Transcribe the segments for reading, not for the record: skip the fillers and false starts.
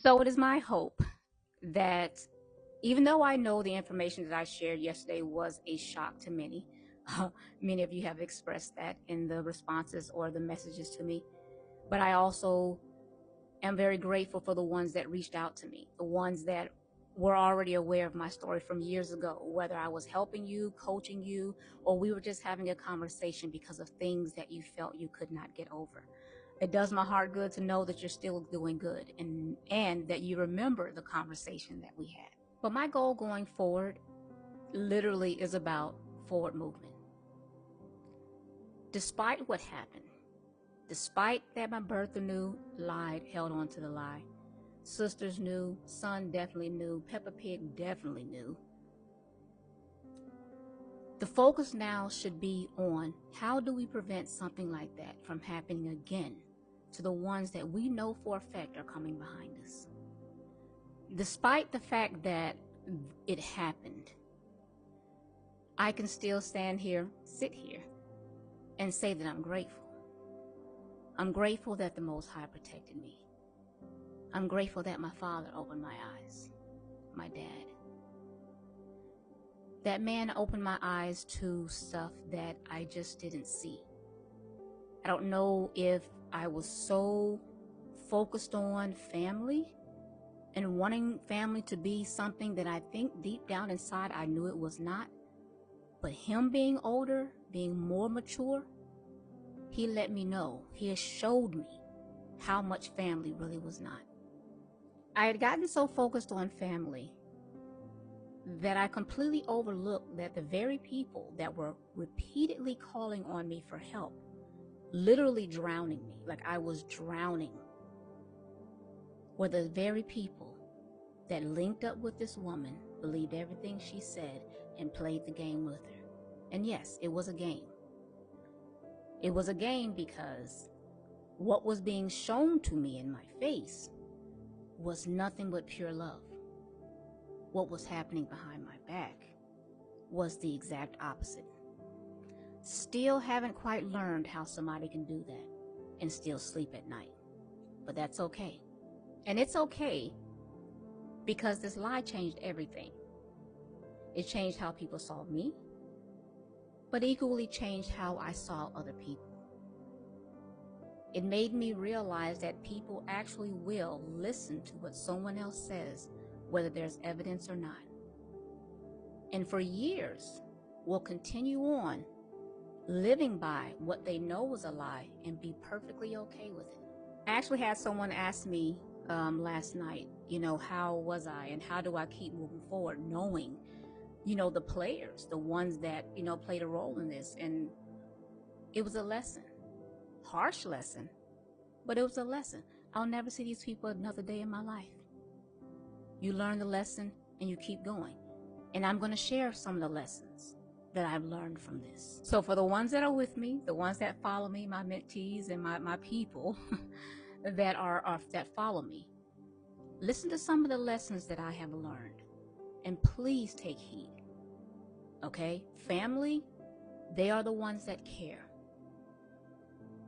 So it is my hope that even though I know the information that I shared yesterday was a shock to many, many of you have expressed that in the responses or the messages to me, but I also am very grateful for the ones that reached out to me, the ones that were already aware of my story from years ago, whether I was helping you, coaching you, or we were just having a conversation because of things that you felt you could not get over. It does my heart good to know that you're still doing good and that you remember the conversation that we had. But my goal going forward literally is about forward movement. Despite what happened, despite that my birther knew, lied, held on to the lie, sisters knew, son definitely knew, Peppa Pig definitely knew. The focus now should be on how do we prevent something like that from happening again to the ones that we know for a fact are coming behind us. Despite the fact that it happened, I can still stand here, sit here, and say that I'm grateful. I'm grateful that the Most High protected me. I'm grateful that my father opened my eyes, my dad. That man opened my eyes to stuff that I just didn't see. I don't know if I was so focused on family and wanting family to be something that I think deep down inside I knew it was not. But him being older, being more mature, he let me know, he showed me how much family really was not. I had gotten so focused on family that I completely overlooked that the very people that were repeatedly calling on me for help, literally drowning me, like I was drowning, were the very people that linked up with this woman, believed everything she said, and played the game with her. And yes, it was a game. It was a game because what was being shown to me in my face was nothing but pure love. What was happening behind my back was the exact opposite. Still haven't quite learned how somebody can do that and still sleep at night. But that's okay. And it's okay because this lie changed everything. It changed how people saw me, but equally changed how I saw other people. It made me realize that people actually will listen to what someone else says, whether there's evidence or not. And for years, will continue on living by what they know was a lie and be perfectly okay with it. I actually had someone ask me last night, how was I and how do I keep moving forward knowing, the players, the ones that, played a role in this. And it was a lesson, harsh lesson, but it was a lesson. I'll never see these people another day in my life. You learn the lesson and you keep going. And I'm going to share some of the lessons that I've learned from this. So for the ones that are with me, the ones that follow me, my mentees and my people that follow me, listen to some of the lessons that I have learned and please take heed. Okay? Family, they are the ones that care.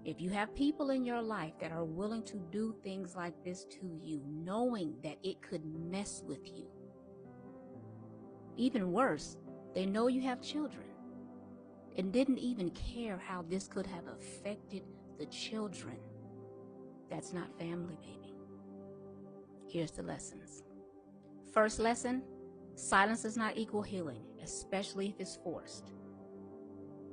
If you have people in your life that are willing to do things like this to you, knowing that it could mess with you, even worse, they know you have children and didn't even care how this could have affected the children. That's not family, baby. Here's the lessons. First lesson, silence does not equal healing, especially if it's forced.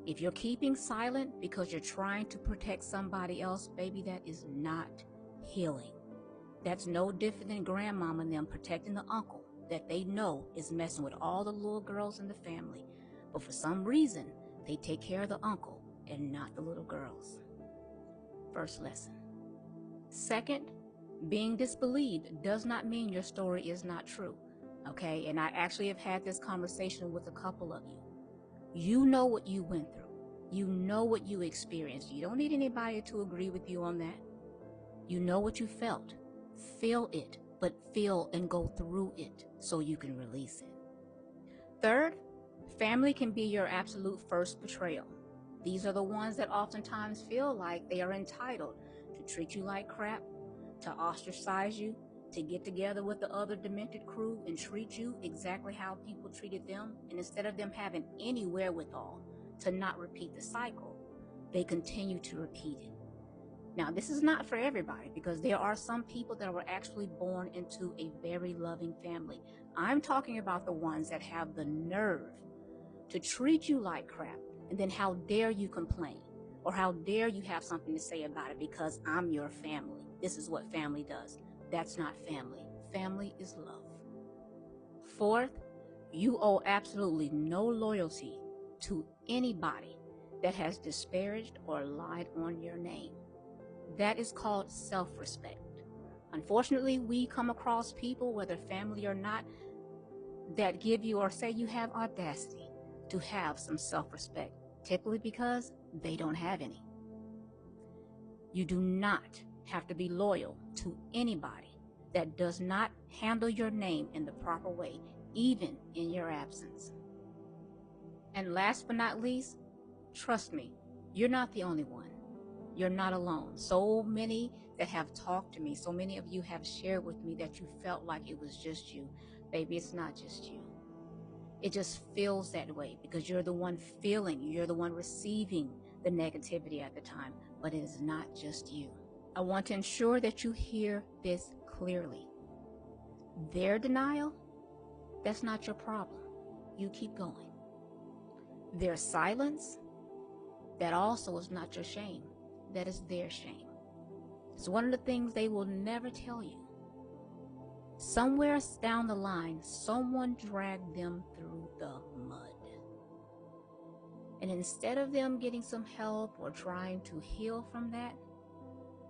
If you're keeping silent because you're trying to protect somebody else, baby, that is not healing. That's no different than grandmama and them protecting the uncle that they know is messing with all the little girls in the family. But for some reason, they take care of the uncle and not the little girls. First lesson. Second, being disbelieved does not mean your story is not true. Okay, and I actually have had this conversation with a couple of you. You know what you went through. You know what you experienced. You don't need anybody to agree with you on that. You know what you felt. Feel it, but feel and go through it so you can release it. Third, family can be your absolute first betrayal. These are the ones that oftentimes feel like they are entitled to treat you like crap, to ostracize you, to get together with the other demented crew and treat you exactly how people treated them. And instead of them having any wherewithal to not repeat the cycle, they continue to repeat it. Now, this is not for everybody, because there are some people that were actually born into a very loving family. I'm talking about the ones that have the nerve to treat you like crap, and then how dare you complain, or how dare you have something to say about it because I'm your family. This is what family does. That's not family. Family is love. Fourth, you owe absolutely no loyalty to anybody that has disparaged or lied on your name. That is called self-respect. Unfortunately, we come across people, whether family or not, that give you or say you have audacity to have some self-respect, typically because they don't have any. You do not have to be loyal to anybody that does not handle your name in the proper way, even in your absence. And last but not least, trust me, you're not the only one. You're not alone. So many that have talked to me, so many of you have shared with me that you felt like it was just you. Baby, it's not just you. It just feels that way because you're the one feeling, you're the one receiving the negativity at the time, but it is not just you. I want to ensure that you hear this clearly. Their denial, that's not your problem. You keep going. Their silence, that also is not your shame. That is their shame. It's one of the things they will never tell you. Somewhere down the line, someone dragged them through the mud. And instead of them getting some help or trying to heal from that,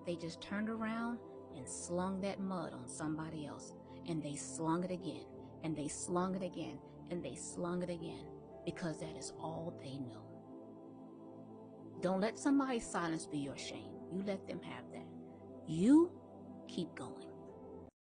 they just turned around and slung that mud on somebody else. And they slung it again, and they slung it again, and they slung it again, because that is all they know. Don't let somebody's silence be your shame. You let them have that. You keep going.